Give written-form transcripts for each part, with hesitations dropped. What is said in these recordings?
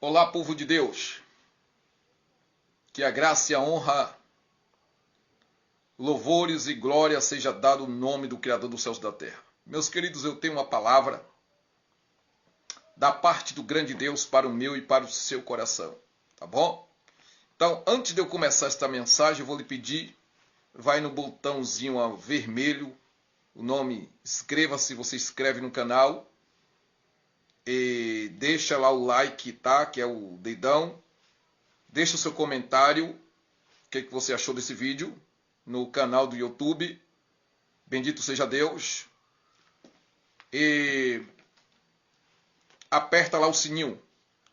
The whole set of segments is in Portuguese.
Olá, povo de Deus. Que a graça e a honra, louvores e glória seja dado no nome do Criador dos céus e da terra. Meus queridos, eu tenho uma palavra da parte do grande Deus para o meu e para o seu coração. Tá bom? Então, antes de eu começar esta mensagem, eu vou lhe pedir, vai no botãozinho vermelho, o nome, inscreva-se, você escreve no canal. E deixa lá o like, tá? Que é o dedão. Deixa o seu comentário. O que você achou desse vídeo? No canal do YouTube. Bendito seja Deus. E aperta lá o sininho,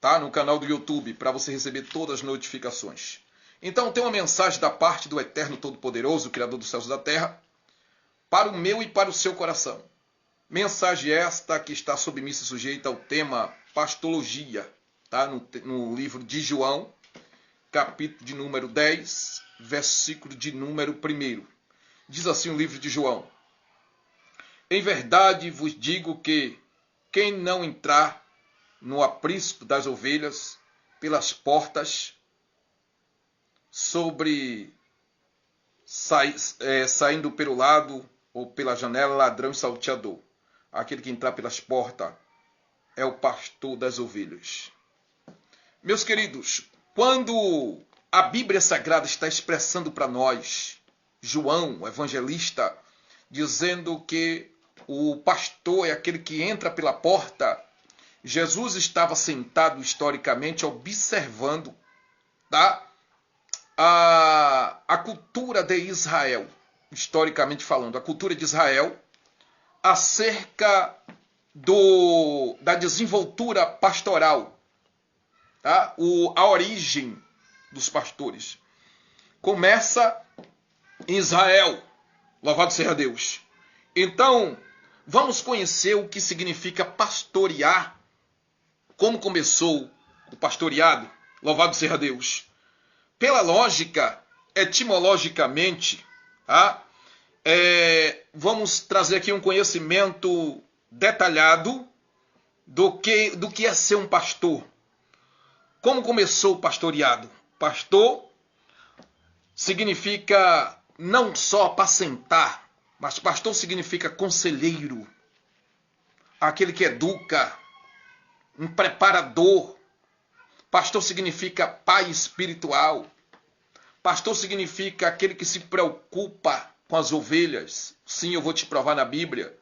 tá? No canal do YouTube, para você receber todas as notificações. Então tem uma mensagem da parte do Eterno Todo-Poderoso, Criador dos céus e da terra, para o meu e para o seu coração. Mensagem esta que está submissa e sujeita ao tema pastologia, tá? No livro de João, capítulo de número 10, versículo de número 1. Diz assim o livro de João: Em verdade vos digo que quem não entrar no aprisco das ovelhas pelas portas, saindo pelo lado ou pela janela, ladrão e salteador. Aquele que entrar pelas portas é o pastor das ovelhas. Meus queridos, quando a Bíblia Sagrada está expressando para nós, João, o evangelista, dizendo que o pastor é aquele que entra pela porta, Jesus estava sentado historicamente observando, tá? a cultura de Israel, historicamente falando, a cultura de Israel, acerca da desenvoltura pastoral, tá? A origem dos pastores. Começa em Israel, louvado seja Deus. Então, vamos conhecer o que significa pastorear, como começou o pastoreado, louvado seja Deus. Pela lógica, etimologicamente, tá? Vamos trazer aqui um conhecimento detalhado do que é ser um pastor. Como começou o pastoreado? Pastor significa não só apacentar, mas pastor significa conselheiro, aquele que educa, um preparador. Pastor significa pai espiritual. Pastor significa aquele que se preocupa com as ovelhas. Sim, eu vou te provar na Bíblia.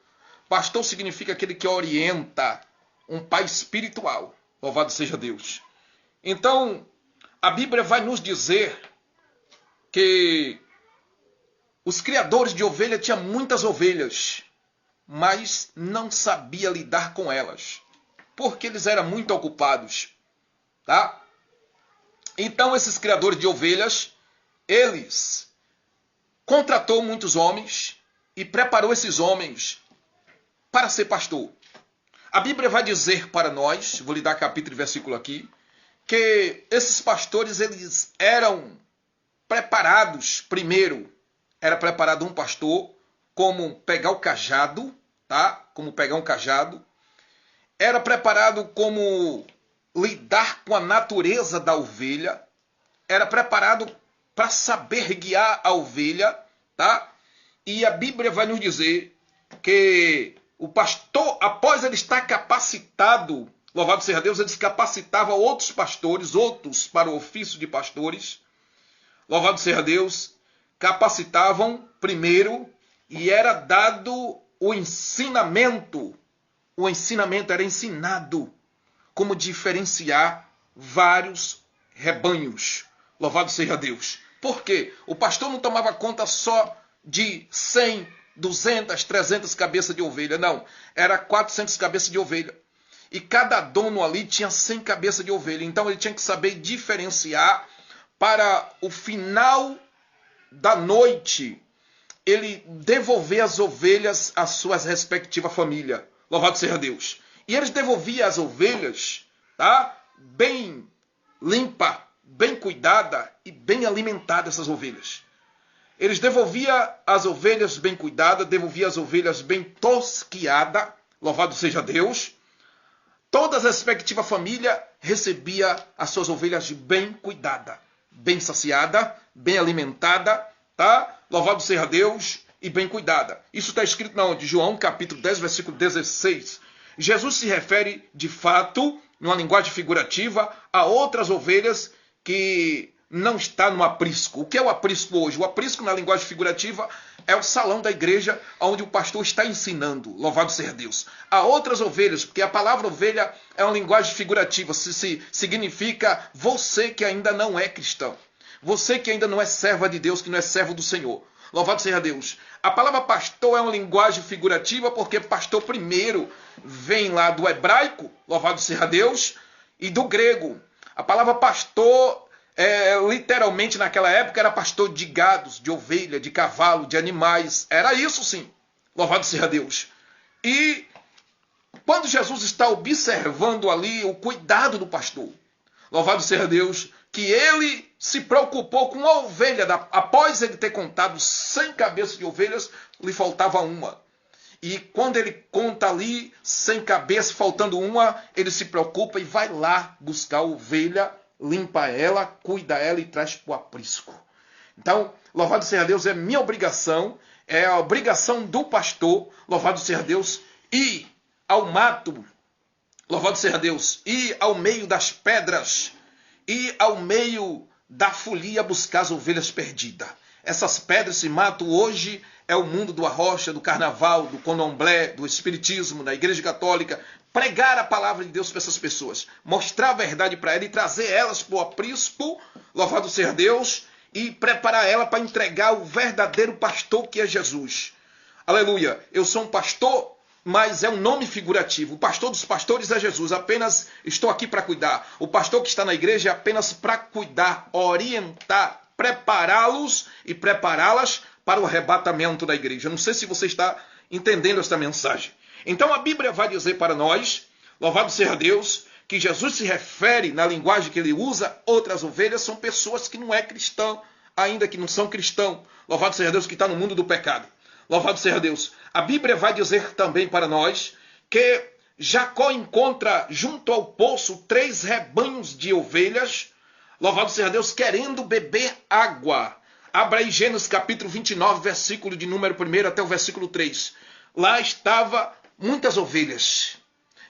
Pastor significa aquele que orienta, um pai espiritual. Louvado seja Deus. Então, a Bíblia vai nos dizer que os criadores de ovelha tinham muitas ovelhas, mas não sabia lidar com elas, porque eles eram muito ocupados, tá? Então, esses criadores de ovelhas, eles contratou muitos homens e preparou esses homens para ser pastor. A Bíblia vai dizer para nós, vou lhe dar capítulo e versículo aqui, que esses pastores eles eram preparados. Primeiro, era preparado um pastor como pegar o cajado, tá? Como pegar um cajado. Era preparado como lidar com a natureza da ovelha. Era preparado para saber guiar a ovelha, tá? E a Bíblia vai nos dizer que o pastor, após ele estar capacitado, louvado seja Deus, ele capacitava outros pastores, outros para o ofício de pastores, louvado seja Deus, capacitavam primeiro e era dado o ensinamento. O ensinamento era ensinado como diferenciar vários rebanhos. Louvado seja Deus. Por quê? O pastor não tomava conta só de 100, 200, 300 cabeças de ovelha. Não, era 400 cabeças de ovelha. E cada dono ali tinha 100 cabeças de ovelha. Então ele tinha que saber diferenciar para o final da noite ele devolver as ovelhas às suas respectivas famílias. Louvado seja Deus. E eles devolviam as ovelhas, tá? Bem limpa, bem cuidada e bem alimentada, essas ovelhas. Eles devolviam as ovelhas bem cuidadas, devolviam as ovelhas bem tosquiadas, louvado seja Deus. toda a respectiva família recebia as suas ovelhas bem cuidada, bem saciada, bem alimentada, tá? Louvado seja Deus, e bem cuidada. Isso está escrito na onde? João capítulo 10, versículo 16. Jesus se refere, de fato, numa linguagem figurativa, a outras ovelhas que não está no aprisco. O que é o aprisco hoje? O aprisco, na linguagem figurativa, é o salão da igreja onde o pastor está ensinando. Louvado seja Deus. Há outras ovelhas, porque a palavra ovelha é uma linguagem figurativa. Significa você que ainda não é cristão. Você que ainda não é serva de Deus, que não é servo do Senhor. Louvado seja Deus. A palavra pastor é uma linguagem figurativa porque pastor primeiro vem lá do hebraico, louvado seja Deus, e do grego. A palavra pastor, literalmente naquela época, era pastor de gados, de ovelha, de cavalo, de animais. Era isso sim, louvado seja Deus. E quando Jesus está observando ali o cuidado do pastor, louvado seja Deus, que ele se preocupou com a ovelha. Após ele ter contado 100 cabeças de ovelhas, lhe faltava uma. E quando ele conta ali 100 cabeças, faltando uma, ele se preocupa e vai lá buscar a ovelha, limpa ela, cuida ela e traz para o aprisco. Então, louvado seja Deus, é minha obrigação, é a obrigação do pastor, louvado seja Deus, ir ao mato, louvado seja Deus, ir ao meio das pedras, ir ao meio da folia buscar as ovelhas perdidas. Essas pedras, esse mato hoje é o mundo do arrocha, do carnaval, do candomblé, do espiritismo, da igreja católica. Pregar a palavra de Deus para essas pessoas, mostrar a verdade para elas e trazer elas para o aprisco, louvado seja Deus, e preparar ela para entregar o verdadeiro pastor que é Jesus. Aleluia! Eu sou um pastor, mas é um nome figurativo. O pastor dos pastores é Jesus. Apenas estou aqui para cuidar. O pastor que está na igreja é apenas para cuidar, orientar, prepará-los e prepará-las para o arrebatamento da igreja. Não sei se você está entendendo esta mensagem. Então a Bíblia vai dizer para nós, louvado seja Deus, que Jesus se refere, na linguagem que ele usa, outras ovelhas são pessoas que não é cristão, ainda que não são cristão. Louvado seja Deus que está no mundo do pecado. Louvado seja Deus. A Bíblia vai dizer também para nós que Jacó encontra junto ao poço 3 rebanhos de ovelhas, louvado seja Deus, querendo beber água. Abra aí Gênesis capítulo 29, versículo de número 1 até o versículo 3. Lá estava muitas ovelhas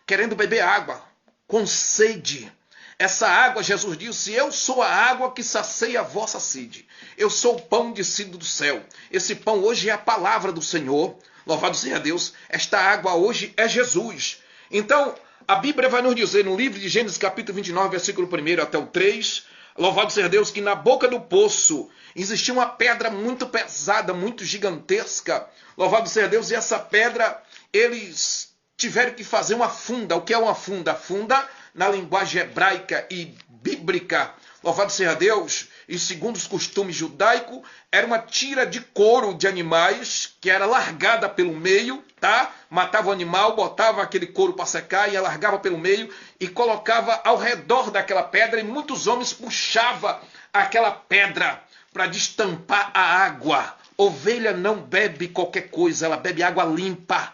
querendo beber água, com sede. Essa água, Jesus disse, eu sou a água que sacia a vossa sede. Eu sou o pão descido do céu. Esse pão hoje é a palavra do Senhor. Louvado seja Deus. Esta água hoje é Jesus. Então, a Bíblia vai nos dizer no livro de Gênesis capítulo 29, versículo 1 até o 3, louvado seja Deus, que na boca do poço existia uma pedra muito pesada, muito gigantesca. Louvado seja Deus, e essa pedra, eles tiveram que fazer uma funda. O que é uma funda? A funda, na linguagem hebraica e bíblica, louvado seja Deus, e segundo os costumes judaicos, era uma tira de couro de animais que era largada pelo meio, tá? Matava o animal, botava aquele couro para secar e alargava pelo meio e colocava ao redor daquela pedra, e muitos homens puxavam aquela pedra para destampar a água. Ovelha não bebe qualquer coisa, ela bebe água limpa.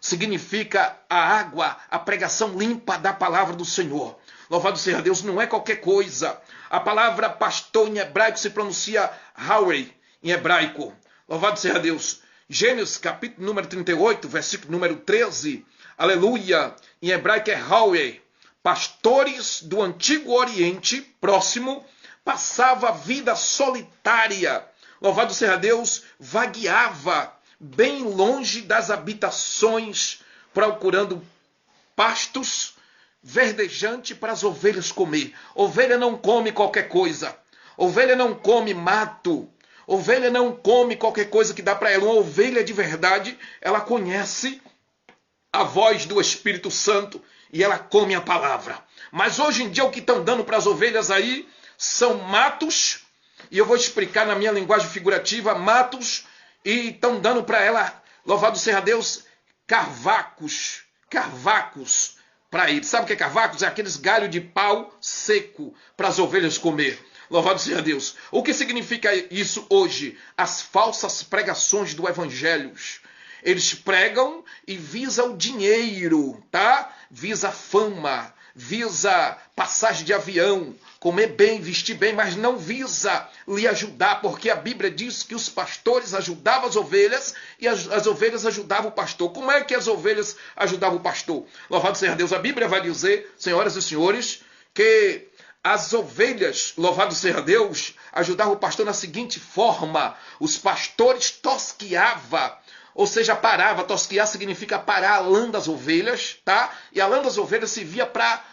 Significa a água, a pregação limpa da palavra do Senhor. Louvado seja Deus, não é qualquer coisa. A palavra pastor em hebraico se pronuncia Hawei, em hebraico. Louvado seja Deus. Gênesis capítulo número 38, versículo número 13. Aleluia. Em hebraico é Hawei. Pastores do Antigo Oriente Próximo passavam a vida solitária. Louvado seja Deus, vagueava bem longe das habitações, procurando pastos verdejantes para as ovelhas comer. Ovelha não come qualquer coisa. Ovelha não come mato. Ovelha não come qualquer coisa que dá para ela. Uma ovelha de verdade, ela conhece a voz do Espírito Santo e ela come a palavra. Mas hoje em dia o que estão dando para as ovelhas aí são matos, e eu vou explicar na minha linguagem figurativa, matos, e estão dando para ela, louvado seja Deus, carvacos para ele. Sabe o que é carvacos? É aqueles galhos de pau seco para as ovelhas comer. Louvado seja Deus. O que significa isso hoje? As falsas pregações do evangelho. Eles pregam e visa o dinheiro, tá? Visa fama, visa passagem de avião, comer bem, vestir bem, mas não visa lhe ajudar, porque a Bíblia diz que os pastores ajudavam as ovelhas e as ovelhas ajudavam o pastor. Como é que as ovelhas ajudavam o pastor? Louvado seja Deus, a Bíblia vai dizer, senhoras e senhores, que as ovelhas, louvado seja Deus, ajudavam o pastor na seguinte forma: os pastores tosquiavam, ou seja, parava. Tosquiar significa parar a lã das ovelhas, tá? E a lã das ovelhas servia para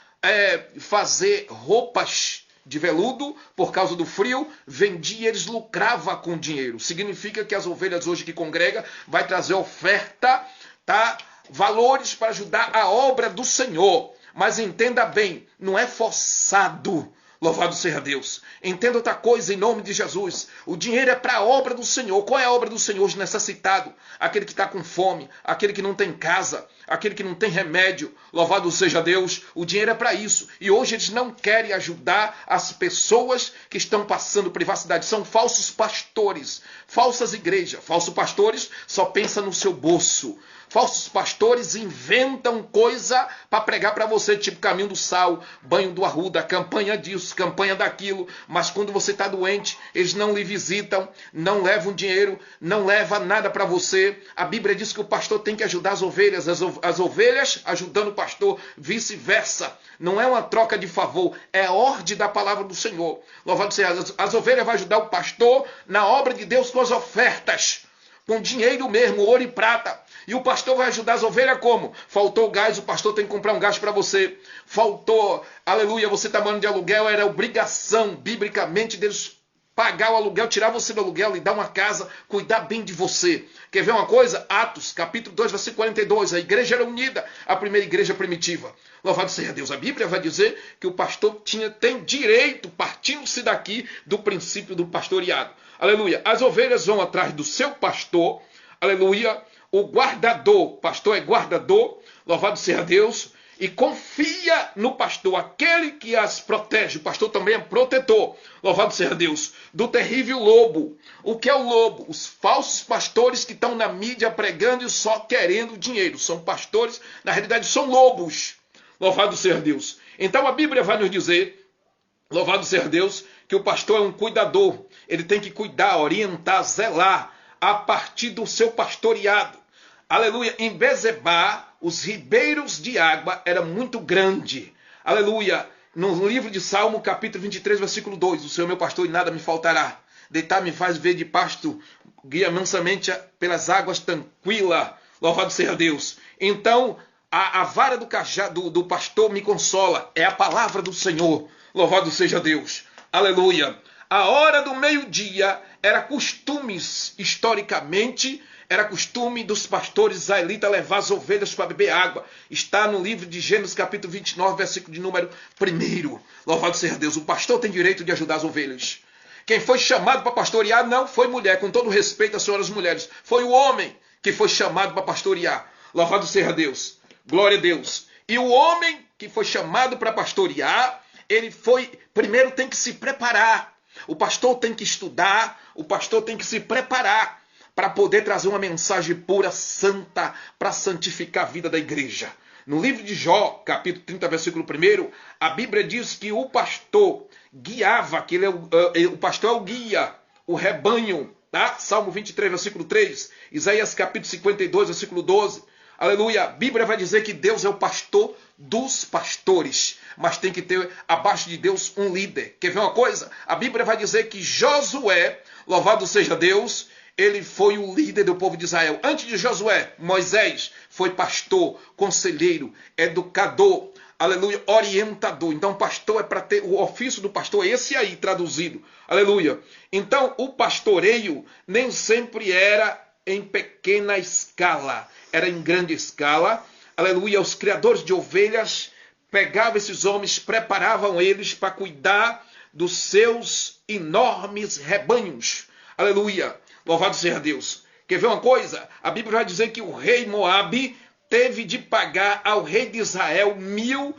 fazer roupas de veludo por causa do frio, vendia e eles lucravam com dinheiro. Significa que as ovelhas hoje que congrega vai trazer oferta, tá? Valores para ajudar a obra do Senhor. Mas entenda bem, não é forçado. Louvado seja Deus. Entenda outra coisa em nome de Jesus. O dinheiro é para a obra do Senhor. Qual é a obra do Senhor? Os necessitados. Aquele que está com fome. Aquele que não tem casa. Aquele que não tem remédio. Louvado seja Deus. O dinheiro é para isso. E hoje eles não querem ajudar as pessoas que estão passando privacidade. São falsos pastores. Falsas igrejas. Falsos pastores só pensam no seu bolso. Falsos pastores inventam coisa para pregar para você, tipo caminho do sal, banho do arruda, campanha disso, campanha daquilo. Mas quando você está doente, eles não lhe visitam, não levam dinheiro, não levam nada para você. A Bíblia diz que o pastor tem que ajudar as ovelhas, as ovelhas ajudando o pastor, vice-versa. Não é uma troca de favor, é a ordem da palavra do Senhor. Louvado seja Deus. As ovelhas vão ajudar o pastor na obra de Deus com as ofertas, com dinheiro mesmo, ouro e prata. E o pastor vai ajudar as ovelhas como? Faltou gás, o pastor tem que comprar um gás para você. Faltou, aleluia, você está morando de aluguel, era obrigação, biblicamente, deles pagar o aluguel, tirar você do aluguel, lhe dar uma casa, cuidar bem de você. Quer ver uma coisa? Atos, capítulo 2, versículo 42, a igreja era unida, a primeira igreja primitiva. Louvado seja Deus. A Bíblia vai dizer que o pastor tem direito, partindo-se daqui, do princípio do pastoreado. Aleluia. As ovelhas vão atrás do seu pastor, aleluia. O guardador, pastor é guardador, louvado seja Deus, e confia no pastor, aquele que as protege. O pastor também é protetor, louvado seja Deus, do terrível lobo. O que é o lobo? Os falsos pastores que estão na mídia pregando e só querendo dinheiro. São pastores, na realidade são lobos, louvado seja Deus. Então a Bíblia vai nos dizer, louvado seja Deus, que o pastor é um cuidador. Ele tem que cuidar, orientar, zelar a partir do seu pastoreado. Aleluia. Em Bezebá, os ribeiros de água eram muito grandes. Aleluia. No livro de Salmo, capítulo 23, versículo 2. O Senhor é meu pastor e nada me faltará. Deitar-me faz ver de pasto, guia mansamente pelas águas tranquila. Louvado seja Deus. Então, a vara do cajado do pastor me consola. É a palavra do Senhor. Louvado seja Deus. Aleluia. A hora do meio-dia era costumes, historicamente, era costume dos pastores israelitas levar as ovelhas para beber água. Está no livro de Gênesis, capítulo 29, versículo de número 1. Louvado seja Deus. O pastor tem direito de ajudar as ovelhas. Quem foi chamado para pastorear não foi mulher, com todo respeito às senhoras mulheres. Foi o homem que foi chamado para pastorear. Louvado seja Deus. Glória a Deus. E o homem que foi chamado para pastorear, ele primeiro tem que se preparar. O pastor tem que estudar, o pastor tem que se preparar para poder trazer uma mensagem pura, santa, para santificar a vida da igreja. No livro de Jó, capítulo 30, versículo 1, a Bíblia diz que o pastor guiava, o pastor é o guia, o rebanho, tá? Salmo 23, versículo 3, Isaías capítulo 52, versículo 12. Aleluia, a Bíblia vai dizer que Deus é o pastor dos pastores, mas tem que ter abaixo de Deus um líder. Quer ver uma coisa? A Bíblia vai dizer que Josué, louvado seja Deus, ele foi o líder do povo de Israel. Antes de Josué, Moisés foi pastor, conselheiro, educador, aleluia, orientador. Então pastor é para ter, o ofício do pastor é esse aí, traduzido. Aleluia. Então o pastoreio nem sempre era em pequena escala, era em grande escala. Aleluia, os criadores de ovelhas pegavam esses homens, preparavam eles para cuidar dos seus enormes rebanhos. Aleluia, louvado seja Deus. Quer ver uma coisa? A Bíblia vai dizer que o rei Moabe teve de pagar ao rei de Israel 1000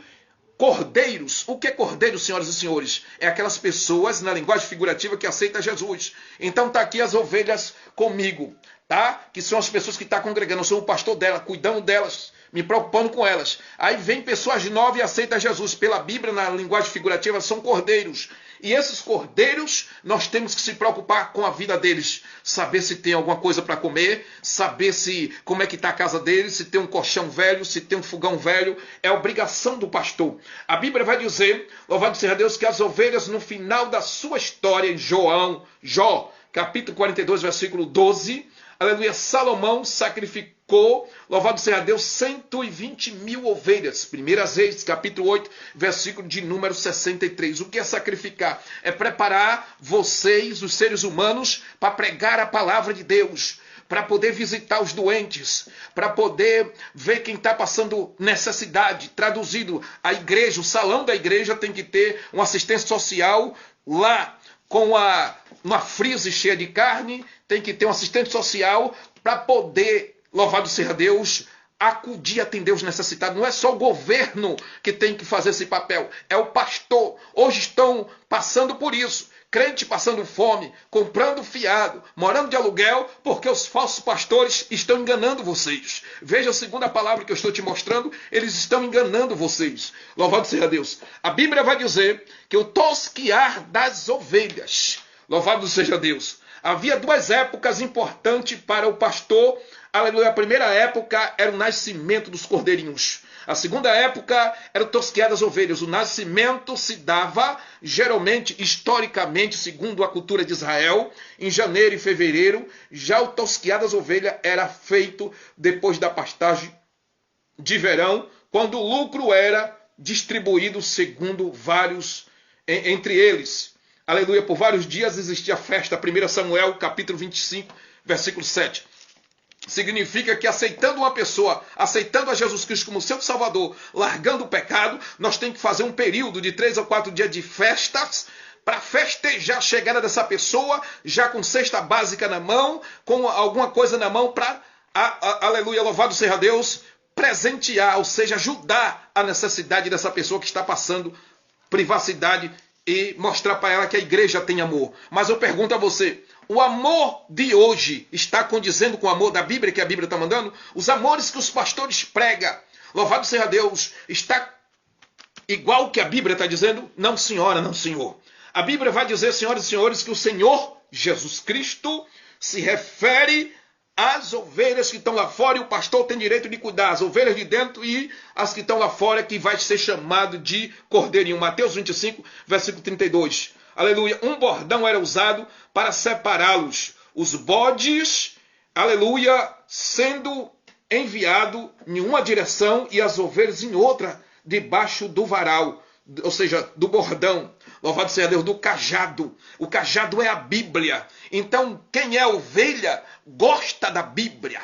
cordeiros. O que é cordeiro, senhoras e senhores? É aquelas pessoas, na linguagem figurativa, que aceitam Jesus. Então está aqui as ovelhas comigo. tá? Que são as pessoas que estão congregando. Eu sou o pastor dela, cuidando delas, me preocupando com elas. Aí vem pessoas novas e aceitam Jesus. Pela Bíblia, na linguagem figurativa, são cordeiros. E esses cordeiros, nós temos que se preocupar com a vida deles. Saber se tem alguma coisa para comer, saber se como é que está a casa deles, se tem um colchão velho, se tem um fogão velho. É obrigação do pastor. A Bíblia vai dizer, louvado seja Deus, que as ovelhas no final da sua história, em Jó, capítulo 42, versículo 12, aleluia, Salomão sacrificou, louvado seja Deus, 120 mil ovelhas. 1 Reis, capítulo 8, versículo de número 63. O que é sacrificar? É preparar vocês, os seres humanos, para pregar a palavra de Deus, para poder visitar os doentes, para poder ver quem está passando necessidade. Traduzido, a igreja, o salão da igreja tem que ter uma assistência social lá, com uma frise cheia de carne, tem que ter um assistente social para poder, louvado seja Deus, acudir e atender os necessitados. Não é só o governo que tem que fazer esse papel, é o pastor. Hoje estão passando por isso. Crente passando fome, comprando fiado, morando de aluguel, porque os falsos pastores estão enganando vocês. Veja a segunda palavra que eu estou te mostrando, eles estão enganando vocês. Louvado seja Deus. A Bíblia vai dizer que o tosquiar das ovelhas, louvado seja Deus. Havia duas épocas importantes para o pastor. Aleluia. A primeira época era o nascimento dos cordeirinhos. A segunda época era o tosquear das ovelhas. O nascimento se dava, geralmente, historicamente, segundo a cultura de Israel, em janeiro e fevereiro. Já o tosquear das ovelhas era feito depois da pastagem de verão, quando o lucro era distribuído segundo vários, entre eles. Aleluia, por vários dias existia festa. 1 Samuel, capítulo 25, versículo 7. Significa que aceitando uma pessoa, aceitando a Jesus Cristo como seu Salvador, largando o pecado, nós temos que fazer um período de 3 ou 4 dias de festas para festejar a chegada dessa pessoa, já com cesta básica na mão, com alguma coisa na mão para, aleluia, louvado seja Deus, presentear, ou seja, ajudar a necessidade dessa pessoa que está passando privacidade e mostrar para ela que a igreja tem amor. Mas eu pergunto a você, o amor de hoje está condizendo com o amor da Bíblia que a Bíblia está mandando? Os amores que os pastores pregam, louvado seja Deus, está igual que a Bíblia está dizendo? Não, senhora, não, senhor. A Bíblia vai dizer, senhoras e senhores, que o Senhor Jesus Cristo se refere às ovelhas que estão lá fora e o pastor tem direito de cuidar. As ovelhas de dentro e as que estão lá fora, que vai ser chamado de cordeirinho. Mateus 25, versículo 32. Aleluia. Um bordão era usado para separá-los. Os bodes, aleluia, sendo enviado em uma direção e as ovelhas em outra, debaixo do varal, ou seja, do bordão. Louvado seja Deus, do cajado. O cajado é a Bíblia. Então, quem é ovelha gosta da Bíblia.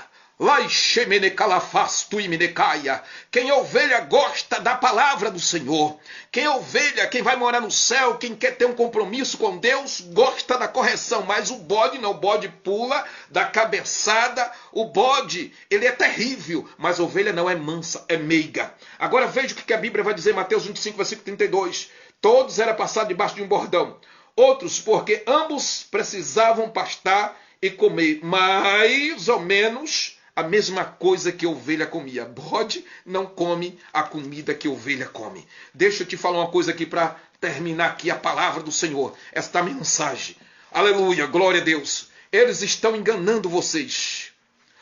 Quem é ovelha gosta da palavra do Senhor. Quem é ovelha, quem vai morar no céu, quem quer ter um compromisso com Deus, gosta da correção. Mas o bode não, o bode pula da cabeçada. O bode, ele é terrível, mas a ovelha não é mansa, é meiga. Agora veja o que a Bíblia vai dizer em Mateus 25, versículo 32. Todos eram passados debaixo de um bordão. Outros, porque ambos precisavam pastar e comer mais ou menos a mesma coisa que a ovelha comia. Bode não come a comida que a ovelha come. Deixa eu te falar uma coisa aqui para terminar aqui a palavra do Senhor. Esta mensagem. Aleluia, glória a Deus. Eles estão enganando vocês.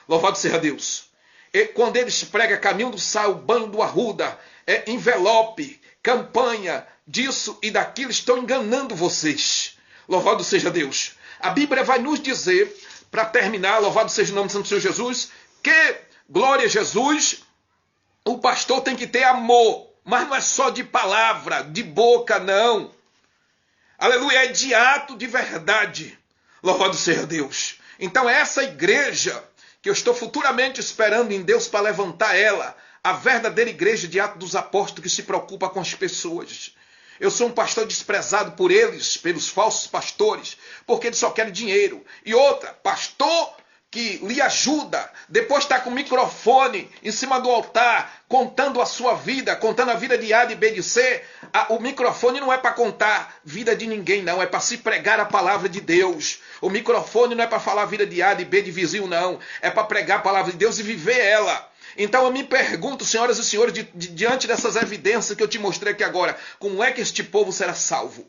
Louvado seja Deus. E quando eles pregam caminho do sal, banho do arruda, envelope, campanha, disso e daquilo, estão enganando vocês. Louvado seja Deus. A Bíblia vai nos dizer, para terminar, louvado seja o nome do Santo Senhor Jesus, que, glória a Jesus, o pastor tem que ter amor, mas não é só de palavra, de boca, não. Aleluia, é de ato de verdade. Louvado seja Deus. Então essa igreja, que eu estou futuramente esperando em Deus para levantar ela, a verdadeira igreja de Atos dos Apóstolos que se preocupa com as pessoas. Eu sou um pastor desprezado por eles, pelos falsos pastores, porque eles só querem dinheiro. E outra, pastor que lhe ajuda, depois está com o microfone em cima do altar, contando a sua vida, contando a vida de A, de B, de C, o microfone não é para contar vida de ninguém, não, é para se pregar a palavra de Deus. O microfone não é para falar a vida de A, de B, de vizinho, não, é para pregar a palavra de Deus e viver ela. Então eu me pergunto, senhoras e senhores, diante dessas evidências que eu te mostrei aqui agora, como é que este povo será salvo?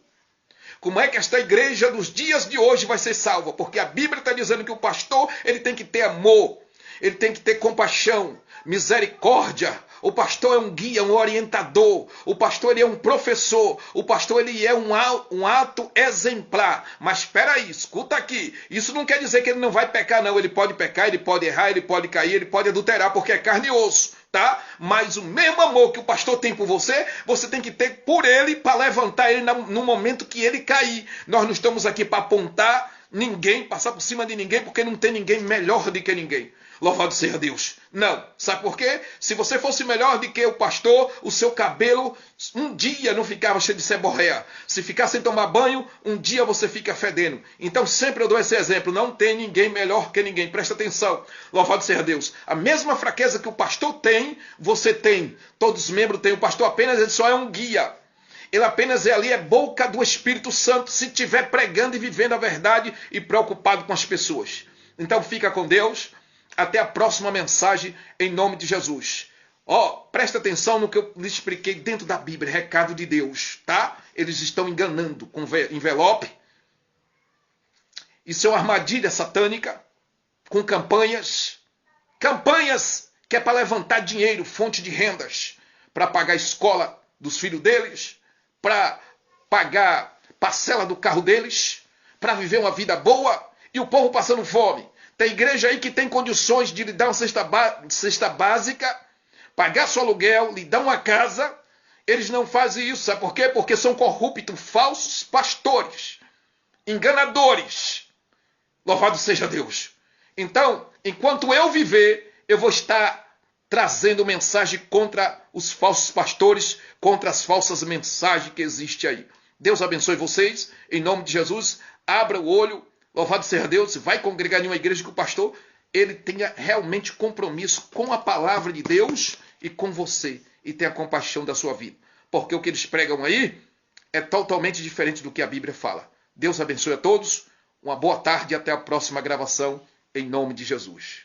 Como é que esta igreja dos dias de hoje vai ser salva? Porque a Bíblia está dizendo que o pastor ele tem que ter amor, ele tem que ter compaixão, misericórdia. O pastor é um guia, um orientador. O pastor ele é um professor. O pastor ele é um ato exemplar. Mas espera aí, escuta aqui. Isso não quer dizer que ele não vai pecar, não. Ele pode pecar, ele pode errar, ele pode cair, ele pode adulterar, porque é carne e osso. Tá? Mas o mesmo amor que o pastor tem por você, você tem que ter por ele para levantar ele no momento que ele cair. Nós não estamos aqui para apontar ninguém, passar por cima de ninguém, porque não tem ninguém melhor do que ninguém. Louvado seja Deus. Não. Sabe por quê? Se você fosse melhor do que o pastor, o seu cabelo um dia não ficava cheio de seborréia. Se ficar sem tomar banho, um dia você fica fedendo. Então sempre eu dou esse exemplo. Não tem ninguém melhor que ninguém. Presta atenção. Louvado seja Deus. A mesma fraqueza que o pastor tem, você tem. Todos os membros têm. O pastor apenas ele só é um guia. Ele apenas é boca do Espírito Santo se estiver pregando e vivendo a verdade e preocupado com as pessoas. Então fica com Deus. Até a próxima mensagem, em nome de Jesus. Presta atenção no que eu lhe expliquei dentro da Bíblia, recado de Deus, tá? Eles estão enganando com envelope. Isso é uma armadilha satânica, com campanhas que é para levantar dinheiro, fonte de rendas, para pagar a escola dos filhos deles, para pagar parcela do carro deles, para viver uma vida boa e o povo passando fome. Tem igreja aí que tem condições de lhe dar uma cesta básica, pagar seu aluguel, lhe dar uma casa. Eles não fazem isso. Sabe por quê? Porque são corruptos, falsos pastores, enganadores. Louvado seja Deus. Então, enquanto eu viver, eu vou estar trazendo mensagem contra os falsos pastores, contra as falsas mensagens que existem aí. Deus abençoe vocês. Em nome de Jesus, abra o olho. Louvado seja Deus, vai congregar em uma igreja que o pastor ele tenha realmente compromisso com a palavra de Deus e com você e tenha compaixão da sua vida. Porque o que eles pregam aí é totalmente diferente do que a Bíblia fala. Deus abençoe a todos, uma boa tarde e até a próxima gravação, em nome de Jesus.